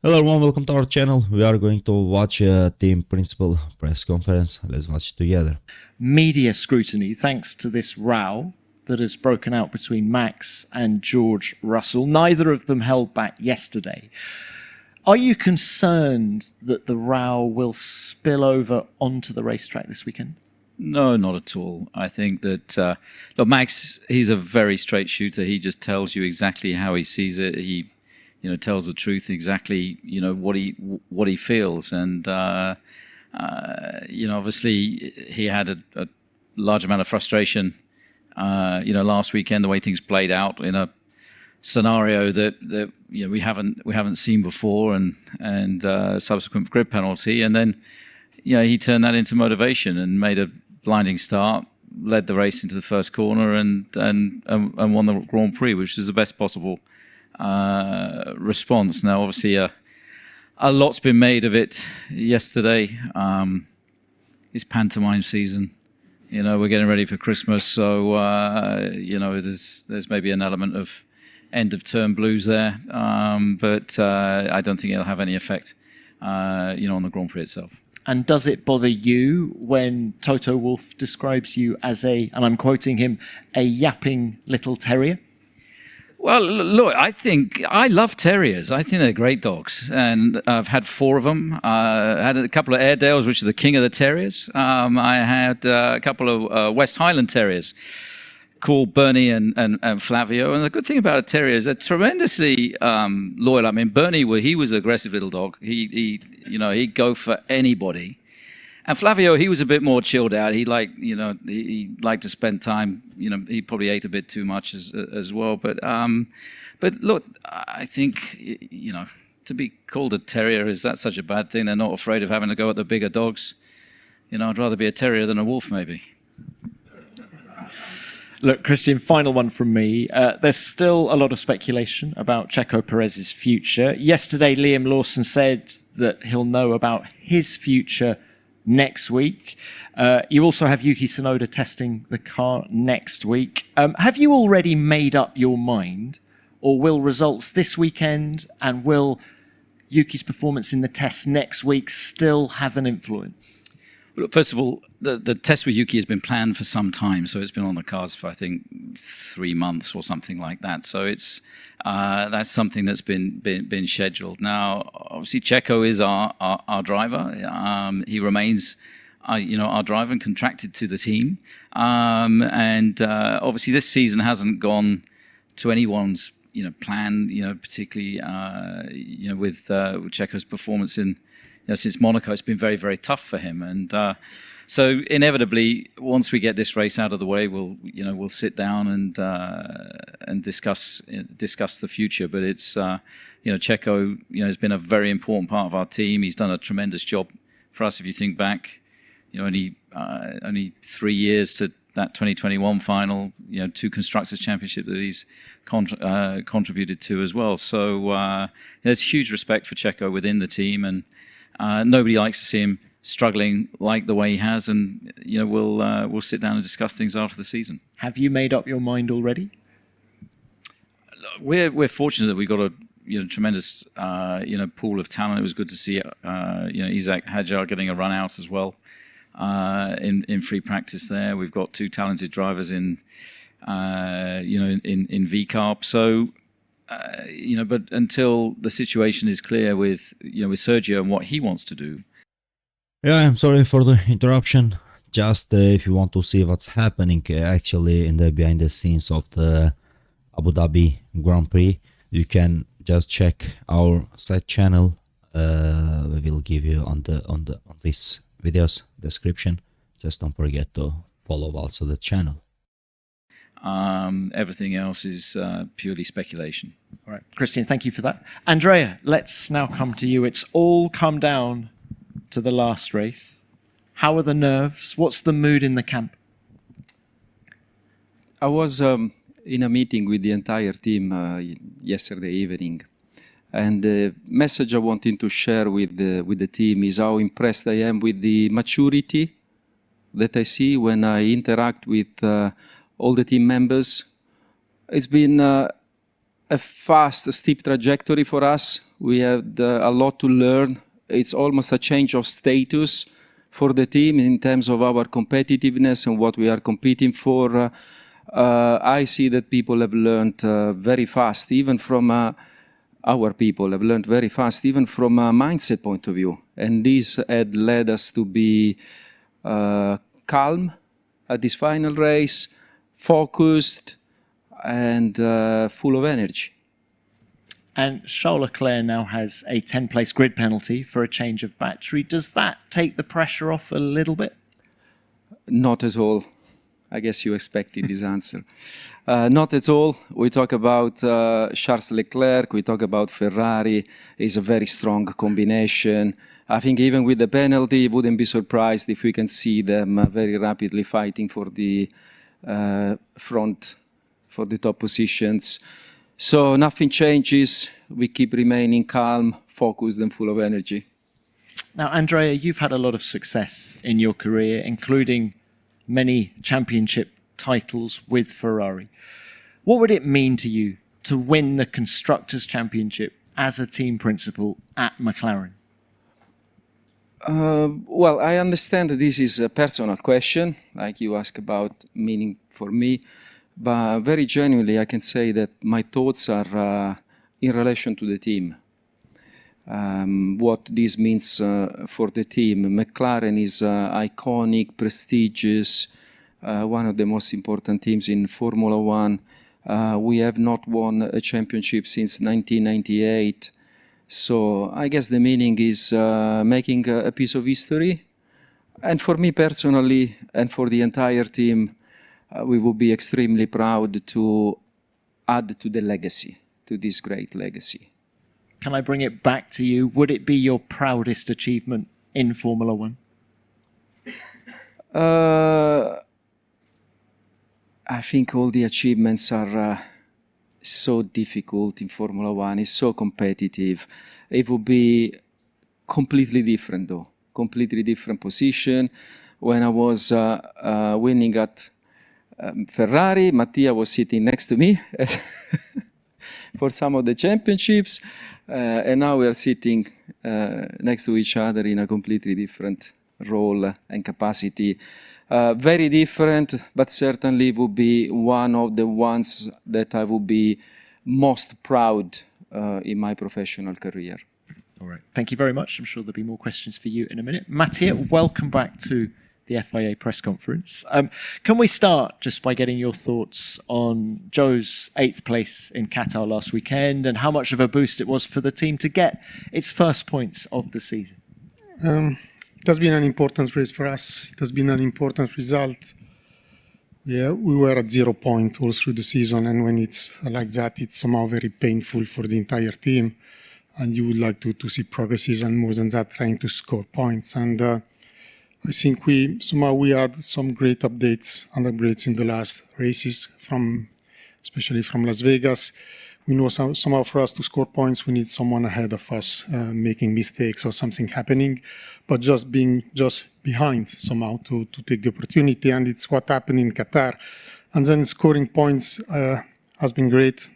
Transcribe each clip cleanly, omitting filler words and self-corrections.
Hello everyone, welcome to our channel. We are going to watch a team principal press conference. Let's watch it together. Media scrutiny thanks to this row that has broken out between Max and George Russell. Neither of them held back yesterday. Are you concerned that the row will spill over onto the racetrack this weekend? No, not at all. I think that look, Max, he's a very straight shooter. He just tells you exactly how he sees it. He, tells the truth exactly. What he feels, and obviously he had a large amount of frustration. Last weekend, the way things played out in a scenario that we haven't seen before, and subsequent grid penalty, and then he turned that into motivation and made a blinding start, led the race into the first corner, and won the Grand Prix, which was the best possible response. Now, obviously, a lot's been made of it yesterday. It's pantomime season. We're getting ready for Christmas, so there's maybe an element of end of term blues there, but I don't think it'll have any effect, on the Grand Prix itself. And does it bother you when Toto Wolff describes you as and I'm quoting him, a yapping little terrier? Well, look, I love terriers. I think they're great dogs, and I've had 4 of them. I had a couple of Airedales, which are the king of the terriers. I had a couple of West Highland terriers called Bernie and Flavio. And the good thing about a terrier is they're tremendously loyal. I mean, Bernie, he was an aggressive little dog. He'd go for anybody. And Flavio, he was a bit more chilled out. He liked to spend time. He probably ate a bit too much as well. But look, I think to be called a terrier, is that such a bad thing? They're not afraid of having to go at the bigger dogs. I'd rather be a terrier than a wolf, maybe. Look, Christian, final one from me. There's still a lot of speculation about Checo Perez's future. Yesterday, Liam Lawson said that he'll know about his future next week. You also have Yuki Tsunoda testing the car next week. Have you already made up your mind, or will results this weekend and will Yuki's performance in the test next week still have an influence? Well, first of all, the test with Yuki has been planned for some time, so it's been on the cards for, I think, 3 months or something like that. So it's that's something that's been scheduled. Now, obviously, Checo is our driver. He remains, our driver and contracted to the team. And obviously, this season hasn't gone to anyone's plan. Particularly with Checo's performance in. Since Monaco, it's been very, very tough for him, and so inevitably, once we get this race out of the way, we'll sit down and discuss the future. But it's Checo has been a very important part of our team. He's done a tremendous job for us. If you think back, only 3 years to that 2021 final, 2 Constructors' Championship that he's contributed to as well. So there's huge respect for Checo within the team, and nobody likes to see him struggling like the way he has, and we'll sit down and discuss things after the season. Have you made up your mind already? We're fortunate that we got a tremendous pool of talent. It was good to see Isaac Hadjar getting a run out as well in free practice there. We've got 2 talented drivers in VCARB. So. But until the situation is clear with Sergio and what he wants to do. Yeah, I'm sorry for the interruption. Just if you want to see what's happening actually in the behind the scenes of the Abu Dhabi Grand Prix, you can just check our side channel. We will give you on this video's description. Just don't forget to follow also the channel. Everything else is purely speculation. All right, Christian, thank you for that. Andrea, let's now come to you. It's all come down to the last race. How are the nerves? What's the mood in the camp? I was in a meeting with the entire team yesterday evening, and the message I wanted to share with the team is how impressed I am with the maturity that I see when I interact with all the team members. It's been a fast, steep trajectory for us We had a lot to learn. It's almost a change of status for the team in terms of our competitiveness and what we are competing for. I see that people have learned very fast, even from our people have learned very fast, even from a mindset point of view. And this had led us to be calm at this final race, focused, and full of energy. And Charles Leclerc now has a 10-place grid penalty for a change of battery. Does that take the pressure off a little bit? Not at all. I guess you expected this answer. Not at all. We talk about Charles Leclerc, we talk about Ferrari. It's a very strong combination. I think even with the penalty, wouldn't be surprised if we can see them very rapidly fighting for the front, for the top positions. So nothing changes. We keep remaining calm, focused, and full of energy. Now, Andrea, you've had a lot of success in your career, including many championship titles with Ferrari. What would it mean to you to win the Constructors' Championship as a team principal at McLaren? Well, I understand that this is a personal question, like you ask about meaning for me, but very genuinely I can say that my thoughts are in relation to the team. What this means for the team. McLaren is iconic, prestigious, one of the most important teams in Formula One. We have not won a championship since 1998. So I guess the meaning is making a piece of history. And for me personally, and for the entire team, we will be extremely proud to add to the legacy, to this great legacy. Can I bring it back to you? Would it be your proudest achievement in Formula One? I think all the achievements are so difficult in Formula One. It's so competitive. It would be completely different though. Completely different position. When I was winning at Ferrari, Mattia was sitting next to me for some of the championships. And now we are sitting next to each other in a completely different role and capacity. Very different, but certainly would be one of the ones that I would be most proud in my professional career. All right. Thank you very much. I'm sure there'll be more questions for you in a minute. Mattia, welcome back to the FIA press conference. Can we start just by getting your thoughts on Joe's 8th place in Qatar last weekend and how much of a boost it was for the team to get its first points of the season? It has been an important race for us. It has been an important result. Yeah, we were at 0 point all through the season, and when it's like that, it's somehow very painful for the entire team. And you would like to see progresses, and more than that, trying to score points. And I think we had some great updates and upgrades in the last races, especially from Las Vegas. We know somehow for us to score points, we need someone ahead of us making mistakes or something happening, but just being behind somehow to take the opportunity. And it's what happened in Qatar. And then scoring points has been great.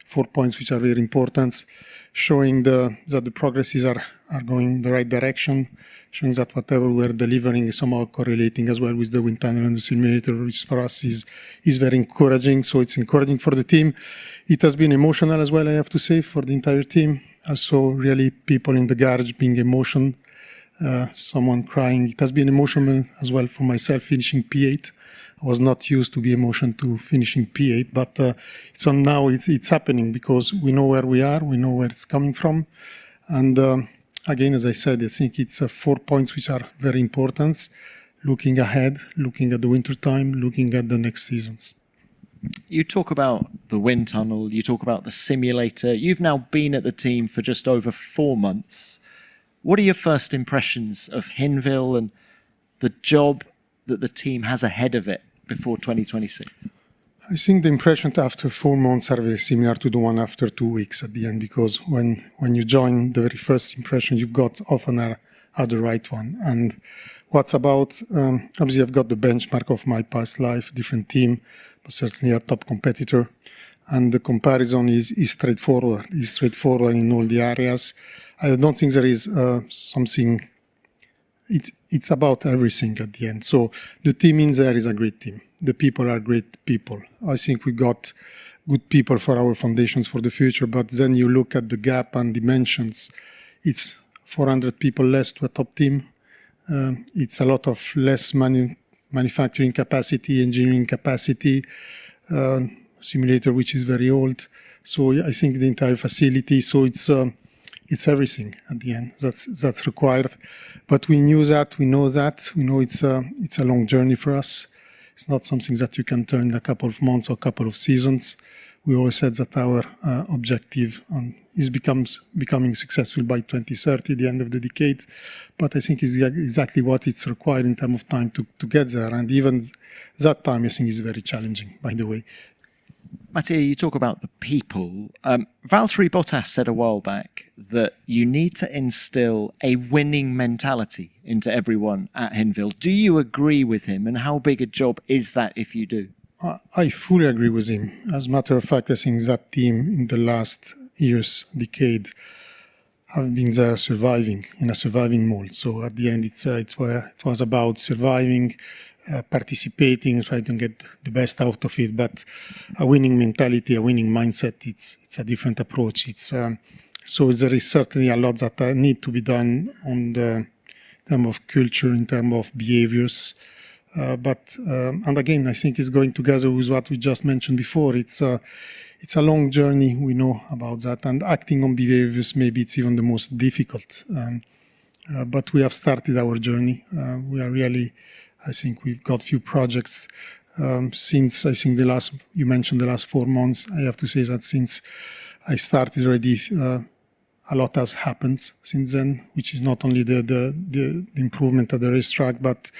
4 points, which are very important, showing that the progresses are going the right direction, showing that whatever we're delivering is somehow correlating as well with the wind tunnel and the simulator, which for us is very encouraging. So it's encouraging for the team. It has been emotional as well, I have to say, for the entire team. I saw really people in the garage being emotional, someone crying. It has been emotional as well for myself finishing P8. I was not used to be emotional to finishing P8, but so now it's happening because we know where we are, we know where it's coming from. And again, as I said, I think it's 4 points which are very important. Looking ahead, looking at the winter time, looking at the next seasons. You talk about the wind tunnel, you talk about the simulator. You've now been at the team for just over 4 months. What are your first impressions of Hinwil and the job that the team has ahead of it before 2026? I think the impressions after 4 months are very similar to the one after 2 weeks at the end, because when you join, the very first impression you've got often are the right one. And what's about, obviously I've got the benchmark of my past life, different team, but certainly a top competitor. and the comparison is straightforward. Is straightforward in all the areas. I don't think there is something. It's about everything at the end. So the team in there is a great team. The people are great people. I think we got good people for our foundations for the future. But then you look at the gap and dimensions. It's 400 people less to a top team. It's a lot of less manufacturing capacity, engineering capacity, simulator which is very old. So I think the entire facility. So it's everything at the end that's required. But we knew that, we know it's a long journey for us. It's not something that you can turn in a couple of months or a couple of seasons. We always said that our objective is becoming successful by 2030, the end of the decade. But I think it's exactly what it's required in terms of time to get there. And even that time, I think, is very challenging, by the way. Mattia, you talk about the people. Valtteri Bottas said a while back that you need to instill a winning mentality into everyone at Hinwil. Do you agree with him? And how big a job is that if you do? I fully agree with him. As a matter of fact, I think that team in the last decade, have been there surviving, in a surviving mode. So at the end, it was about surviving, participating, trying to get the best out of it. But a winning mentality, a winning mindset, it's a different approach. So there is certainly a lot that need to be done on the term of culture, in terms of behaviors. And again, I think it's going together with what we just mentioned before. It's a long journey. We know about that, and acting on behaviors, maybe it's even the most difficult. But we have started our journey. We are really, I think we've got few projects since I think you mentioned the last 4 months. I have to say that since I started already, a lot has happened since then, which is not only the improvement at the racetrack, but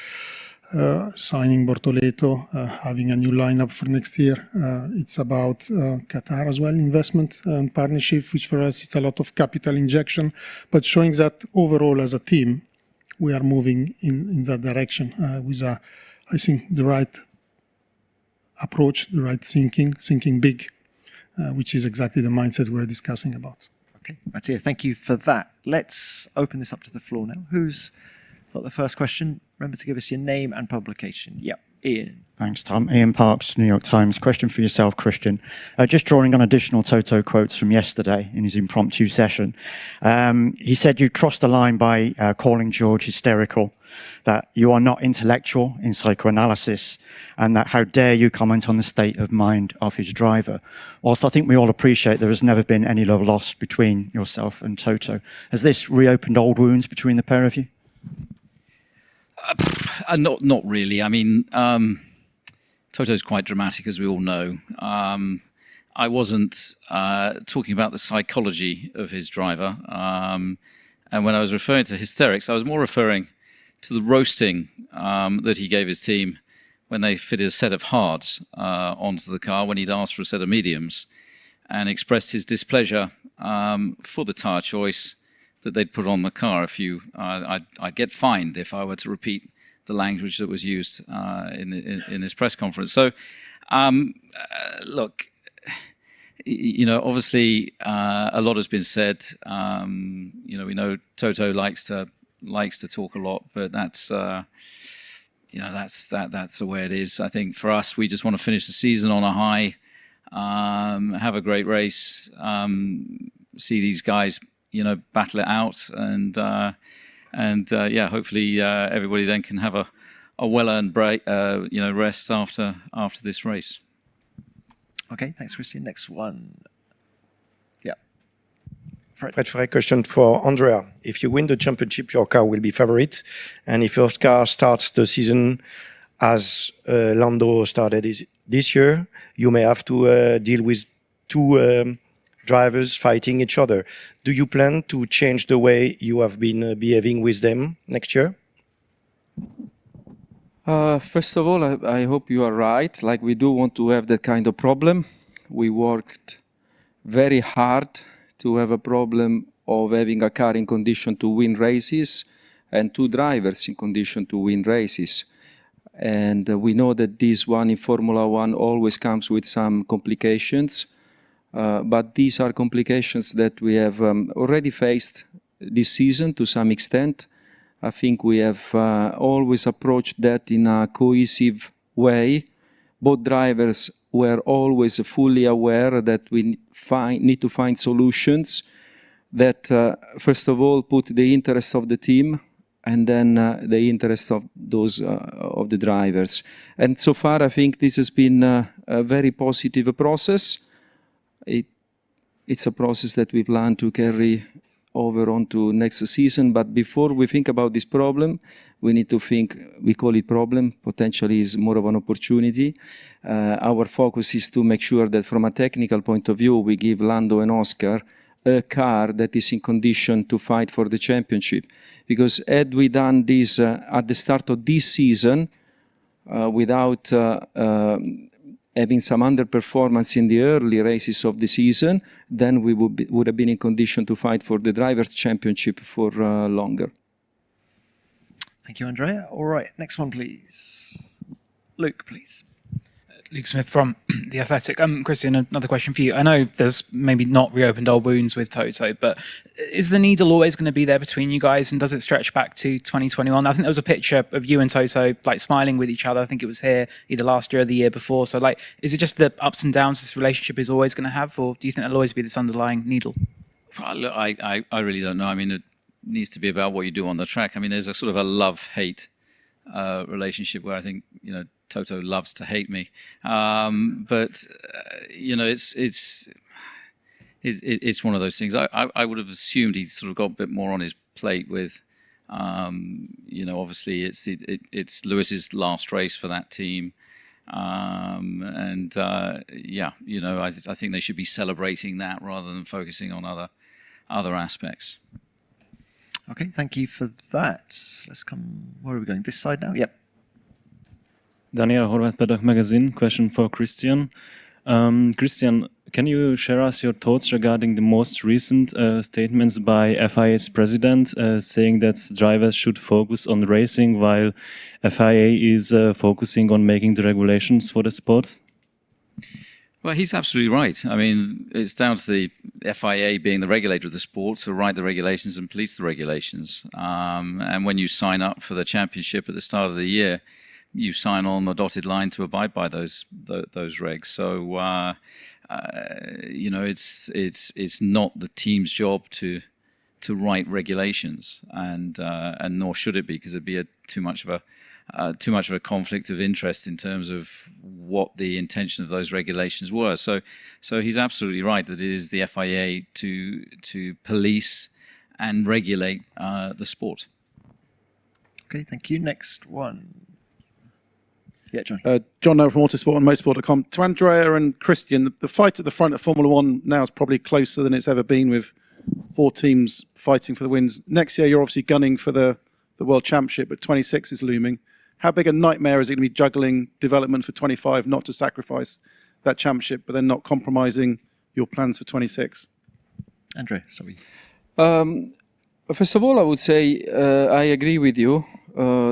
signing Bortoleto, having a new lineup for next year. It's about Qatar as well, investment and partnership, which for us it's a lot of capital injection, but showing that overall as a team, we are moving in that direction with, I think, the right approach, the right thinking big, which is exactly the mindset we're discussing about. Okay, Mattia, thank you for that. Let's open this up to the floor now. Who's got the first question? Remember to give us your name and publication. Yep, Ian. Thanks, Tom. Ian Parks, New York Times. Question for yourself, Christian. Just drawing on additional Toto quotes from yesterday in his impromptu session. He said you crossed the line by calling George hysterical, that you are not intellectual in psychoanalysis, and that how dare you comment on the state of mind of his driver. Whilst I think we all appreciate there has never been any love lost between yourself and Toto, has this reopened old wounds between the pair of you? Not really. I mean, Toto's quite dramatic, as we all know. I wasn't talking about the psychology of his driver. And when I was referring to hysterics, I was more referring to the roasting that he gave his team when they fitted a set of hards onto the car, when he'd asked for a set of mediums, and expressed his displeasure for the tyre choice that they'd put on the car. I'd get fined if I were to repeat the language that was used in this press conference. So, look, obviously a lot has been said. We know Toto likes to talk a lot, but that's the way it is. I think for us, we just want to finish the season on a high, have a great race, see these guys battle it out, and hopefully everybody then can have a well-earned break, rest after this race. Okay, thanks, Christian. Next one. Yeah. Fred, question for Andrea. If you win the championship, your car will be favorite, and if your car starts the season as Lando started this year, you may have to deal with two drivers fighting each other. Do you plan to change the way you have been behaving with them next year? First of all, I hope you are right. Like, we do want to have that kind of problem. We worked very hard to have a problem of having a car in condition to win races and two drivers in condition to win races. And we know that this one in Formula One always comes with some complications. but these are complications that we have already faced this season to some extent. I think we have always approached that in a cohesive way. Both drivers were always fully aware that we need to find solutions that, first of all, put the interest of the team and then the interest of those of the drivers. And so far, I think this has been a very positive process. It's a process that we plan to carry over onto next season. But before we think about this problem, we need to think, we call it problem, potentially is more of an opportunity. Our focus is to make sure that from a technical point of view, we give Lando and Oscar a car that is in condition to fight for the championship. Because had we done this at the start of this season, without having some underperformance in the early races of the season, then we would have been in condition to fight for the Drivers' Championship for longer. Thank you, Andrea. All right, next one, please. Luke, please. Luke Smith from The Athletic. Christian, another question for you. I know there's maybe not reopened old wounds with Toto, but is the needle always going to be there between you guys, and does it stretch back to 2021? I think there was a picture of you and Toto like smiling with each other. I think it was here either last year or the year before. So like, is it just the ups and downs this relationship is always going to have, or do you think there'll always be this underlying needle? Look, I really don't know. I mean, it needs to be about what you do on the track. I mean, there's a sort of a love-hate relationship where I think, you know, Toto loves to hate me, but you know, it's one of those things. I would have assumed he sort of got a bit more on his plate with, you know, obviously it's Lewis's last race for that team, and yeah, you know, I think they should be celebrating that rather than focusing on other aspects. Okay, thank you for that. Let's come. Where are we going? This side now? Yep. Daniel Horvat, Paddock Magazine. Question for Christian. Christian, can you share us your thoughts regarding the most recent statements by FIA's president saying that drivers should focus on racing while FIA is focusing on making the regulations for the sport? Well, he's absolutely right. I mean, it's down to the FIA being the regulator of the sport to write the regulations and police the regulations. And when you sign up for the championship at the start of the year, you sign on the dotted line to abide by those regs. So, you know, it's not the team's job to write regulations, and nor should it be, because it'd be too much of a conflict of interest in terms of what the intention of those regulations were. So he's absolutely right that it is the FIA to police and regulate the sport. Okay, thank you. Next one. Yeah, John. John Noel from Autosport and Motorsport.com. To Andrea and Christian, the fight at the front of Formula One now is probably closer than it's ever been, with 4 teams fighting for the wins. Next year, you're obviously gunning for the World Championship, but 26 is looming. How big a nightmare is it going to be juggling development for 25, not to sacrifice that championship, but then not compromising your plans for 26? Andrea, sorry. First of all, I would say I agree with you.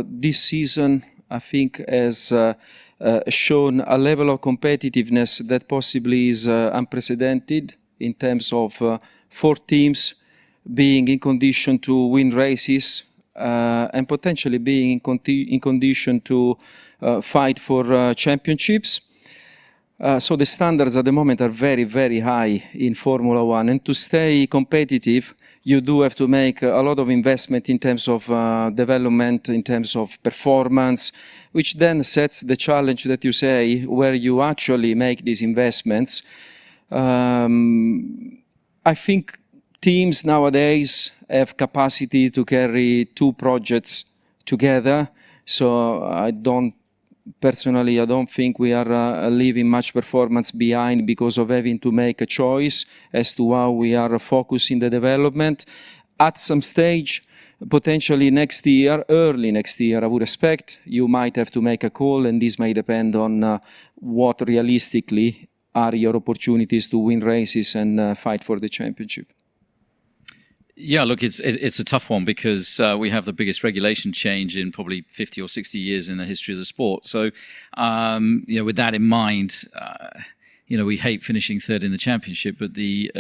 This season, I think, has shown a level of competitiveness that possibly is unprecedented in terms of 4 teams being in condition to win races and potentially being in condition to fight for championships. So the standards at the moment are very, very high in Formula One, and to stay competitive, you do have to make a lot of investment in terms of development, in terms of performance, which then sets the challenge that you say, where you actually make these investments. I think teams nowadays have capacity to carry 2 projects together. So I don't think we are leaving much performance behind because of having to make a choice as to how we are focusing the development. At some stage, potentially next year, early next year, I would expect you might have to make a call, and this may depend on what realistically are your opportunities to win races and fight for the championship. Yeah, look, it's a tough one because we have the biggest regulation change in probably 50 or 60 years in the history of the sport. So, you know, with that in mind, we hate finishing third in the championship, but the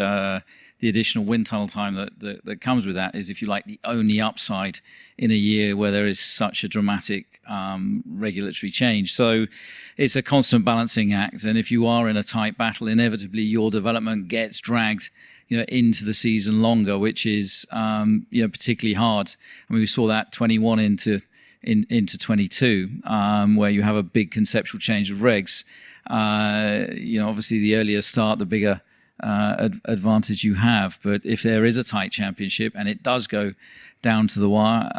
additional wind tunnel time that comes with that is, if you like, the only upside in a year where there is such a dramatic regulatory change. So it's a constant balancing act, and if you are in a tight battle, inevitably your development gets dragged into the season longer, which is particularly hard. I mean, we saw that 21 into 22, where you have a big conceptual change of regs. Obviously the earlier start, the bigger advantage you have. But if there is a tight championship and it does go down to the wire,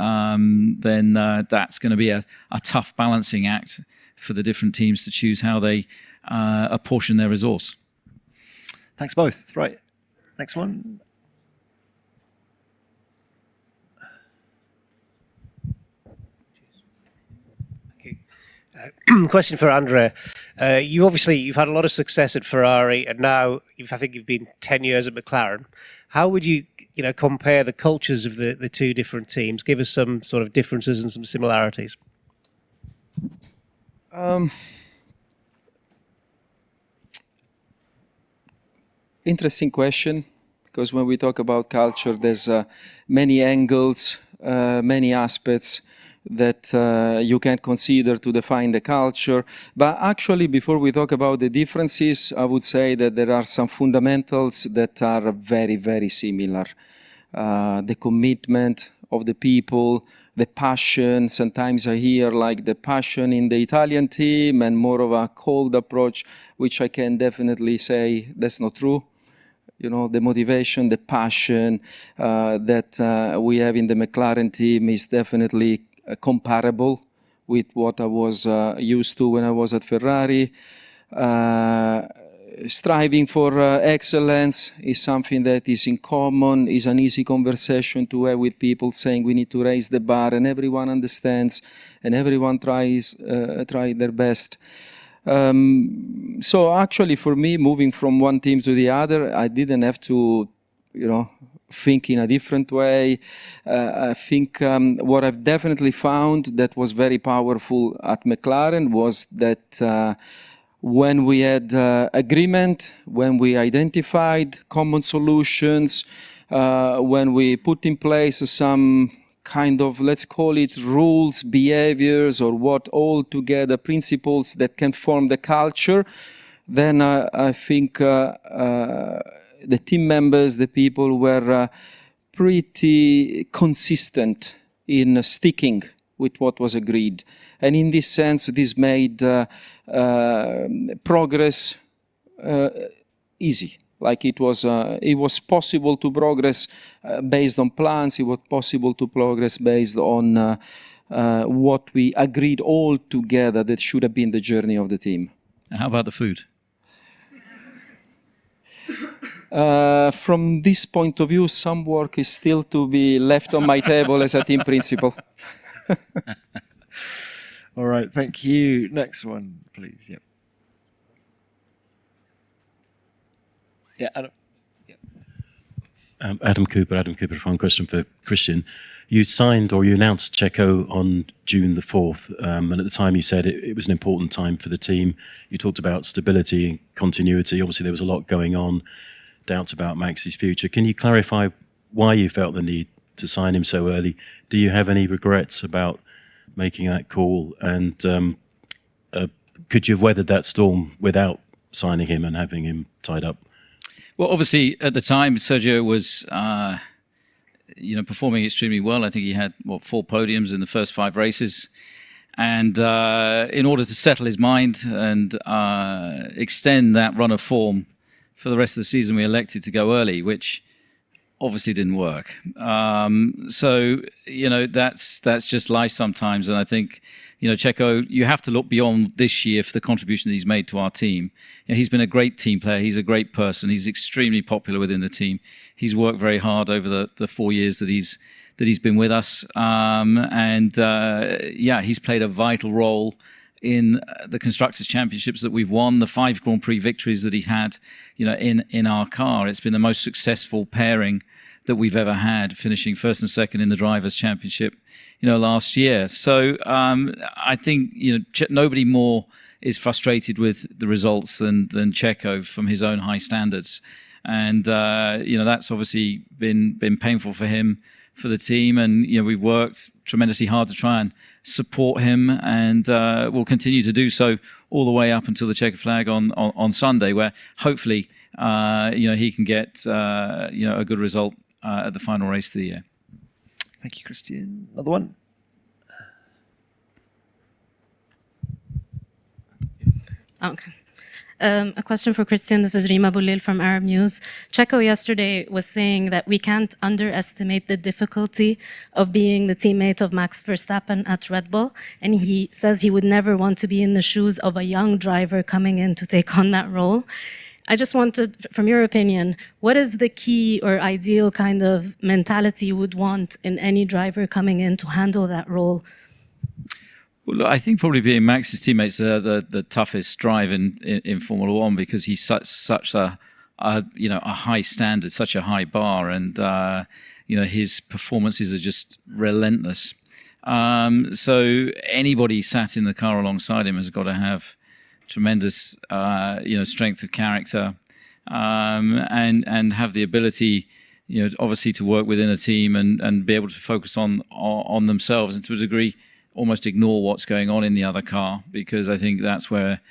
then that's going to be a tough balancing act for the different teams to choose how they apportion their resource. Thanks both. Right, next one. Question for Andrea. You've had a lot of success at Ferrari, and now I think you've been 10 years at McLaren. How would you compare the cultures of the two different teams? Give us some sort of differences and some similarities. Interesting question, because when we talk about culture, there's many angles, many aspects that you can consider to define the culture. But actually, before we talk about the differences, I would say that there are some fundamentals that are very, very similar. The commitment of the people, the passion. Sometimes I hear like the passion in the Italian team and more of a cold approach, which I can definitely say that's not true. The motivation, the passion that we have in the McLaren team is definitely comparable with what I was used to when I was at Ferrari. Striving for excellence is something that is in common, is an easy conversation to have with people, saying we need to raise the bar, and everyone understands and everyone try their best. So actually for me, moving from one team to the other, I didn't have to, think in a different way. I think what I've definitely found that was very powerful at McLaren was that when we had agreement, when we identified common solutions, when we put in place some kind of, let's call it rules, behaviors, or what all together principles that can form the culture, then I think the team members, the people were pretty consistent in sticking with what was agreed. And in this sense, this made progress easy. Like it was possible to progress based on plans. It was possible to progress based on what we agreed all together that should have been the journey of the team. How about the food? From this point of view, some work is still to be left on my table as a team principal. All right, thank you. Next one, please. Yep. Yeah, Adam. Adam Cooper, one question for Christian. You signed or you announced Checo on June the 4th, and at the time you said it was an important time for the team. You talked about stability and continuity. Obviously there was a lot going on, doubts about Max's future. Can you clarify why you felt the need to sign him so early? Do you have any regrets about making that call? And could you have weathered that storm without signing him and having him tied up? Well, obviously, at the time, Sergio was, performing extremely well. I think he had, 4 podiums in the first 5 races. And in order to settle his mind and extend that run of form for the rest of the season, we elected to go early, which obviously didn't work. So, that's just life sometimes. And I think, Checo, you have to look beyond this year for the contribution that he's made to our team. He's been a great team player. He's a great person. He's extremely popular within the team. He's worked very hard over the 4 years that he's been with us. He's played a vital role in the Constructors' Championships that we've won, the 5 Grand Prix victories that he had, in our car. It's been the most successful pairing that we've ever had, finishing first and second in the Drivers' Championship, last year. So I think, nobody more is frustrated with the results than Checo from his own high standards. And that's obviously been painful for him, for the team, and we've worked tremendously hard to try and support him, and we'll continue to do so all the way up until the Chequered Flag on Sunday, where hopefully he can get a good result at the final race of the year. Thank you, Christian. Another one. Okay. A question for Christian. This is Rima Boulil from Arab News. Checo yesterday was saying that we can't underestimate the difficulty of being the teammate of Max Verstappen at Red Bull. And he says he would never want to be in the shoes of a young driver coming in to take on that role. I just wanted, from your opinion, what is the key or ideal kind of mentality you would want in any driver coming in to handle that role? Well, I think probably being Max's teammates the toughest drive in Formula One, because he's such a high standard, such a high bar, and his performances are just relentless. So anybody sat in the car alongside him has got to have tremendous strength of character, and have the ability, obviously to work within a team and be able to focus on themselves, and to a degree almost ignore what's going on in the other car, because I think that's where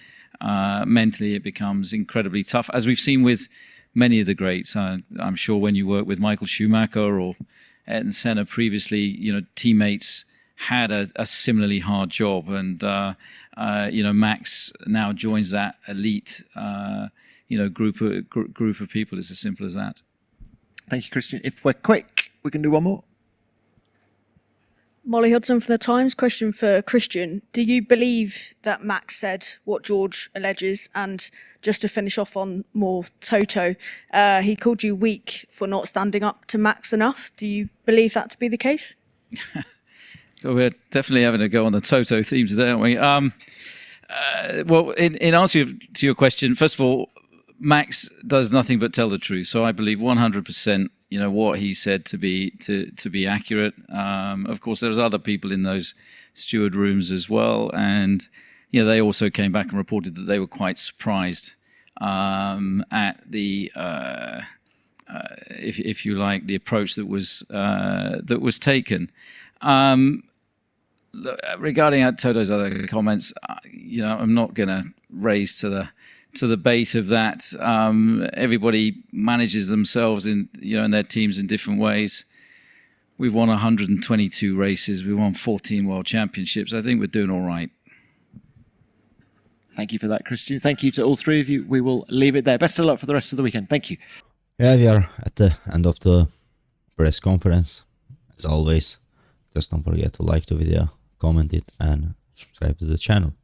mentally it becomes incredibly tough, as we've seen with many of the greats. I'm sure when you work with Michael Schumacher or Ayrton Senna previously, teammates had a similarly hard job, and Max now joins that elite group of people. It's as simple as that. Thank you, Christian. If we're quick, we can do one more. Molly Hudson for The Times. Question for Christian. Do you believe that Max said what George alleges? And just to finish off on more Toto, he called you weak for not standing up to Max enough. Do you believe that to be the case? We're definitely having a go on the Toto theme today, aren't we? Well, in answer to your question, first of all, Max does nothing but tell the truth. So I believe 100%, what he said to be accurate. Of course, there's other people in those steward rooms as well, and they also came back and reported that they were quite surprised at the, if you like, the approach that was taken. Regarding Toto's other comments, I'm not going to raise to the bait of that. Everybody manages themselves in their teams in different ways. We've won 122 races. We won 14 world championships. I think we're doing all right. Thank you for that, Christian. Thank you to all three of you. We will leave it there. Best of luck for the rest of the weekend. Thank you. Yeah, we are at the end of the press conference. As always, just don't forget to like the video, comment it, and subscribe to the channel.